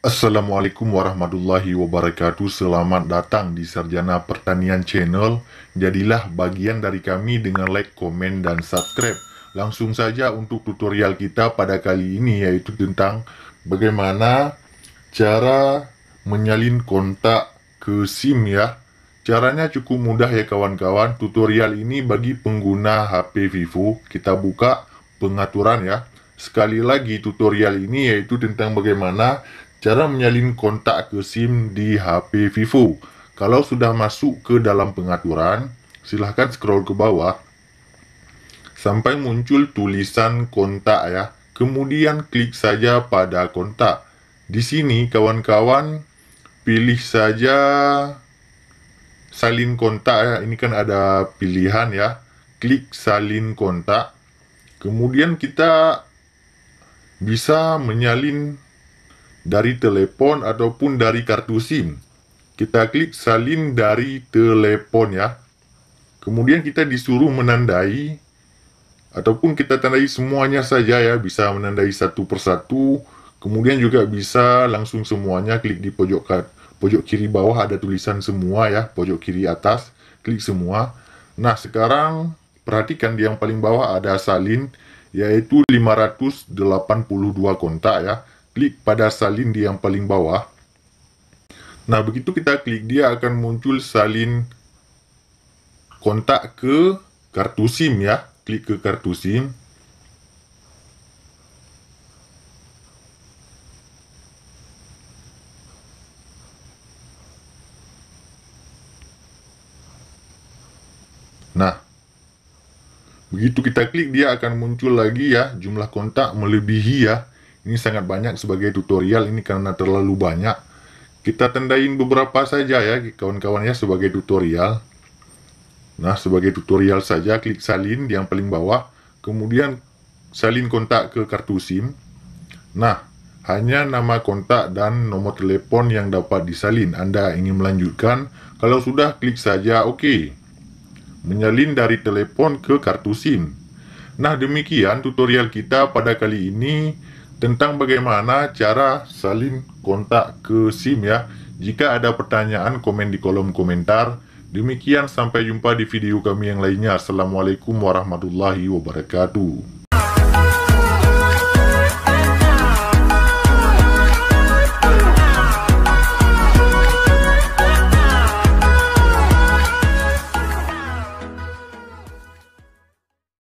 Assalamualaikum warahmatullahi wabarakatuh. Selamat datang di Sarjana Pertanian Channel. Jadilah bagian dari kami dengan like, komen, dan subscribe. Langsung saja untuk tutorial kita pada kali ini, yaitu tentang bagaimana cara menyalin kontak ke SIM ya. Caranya cukup mudah ya kawan-kawan. Tutorial ini bagi pengguna HP Vivo. Kita buka pengaturan ya. Sekali lagi tutorial ini yaitu tentang bagaimana cara menyalin kontak ke SIM di HP Vivo. Kalau sudah masuk ke dalam pengaturan, silahkan scroll ke bawah sampai muncul tulisan kontak ya. Kemudian klik saja pada kontak. Di sini kawan-kawan pilih saja salin kontak ya. Ini kan ada pilihan ya. Klik salin kontak. Kemudian kita bisa menyalin dari telepon ataupun dari kartu SIM. Kita klik salin dari telepon ya. Kemudian kita disuruh menandai ataupun kita tandai semuanya saja ya. Bisa menandai satu persatu. Kemudian juga bisa langsung semuanya. Klik di pojok kiri bawah ada tulisan semua ya. Pojok kiri atas. Klik semua. Nah sekarang perhatikan di yang paling bawah ada salin, yaitu 582 kontak ya. Klik pada salin di yang paling bawah. Nah begitu kita klik, dia akan muncul salin kontak ke kartu SIM ya. Klik ke kartu SIM. Nah begitu kita klik, dia akan muncul lagi ya, jumlah kontak melebihi ya. Ini sangat banyak sebagai tutorial, ini karena terlalu banyak. Kita tandain beberapa saja ya kawan-kawan ya sebagai tutorial. Nah sebagai tutorial saja, klik salin di yang paling bawah. Kemudian salin kontak ke kartu SIM. Nah hanya nama kontak dan nomor telepon yang dapat disalin. Anda ingin melanjutkan? Kalau sudah, klik saja OK. Menyalin dari telepon ke kartu SIM. Nah demikian tutorial kita pada kali ini tentang bagaimana cara salin kontak ke SIM ya. Jika ada pertanyaan, komen di kolom komentar. Demikian, sampai jumpa di video kami yang lainnya. Assalamualaikum warahmatullahi wabarakatuh.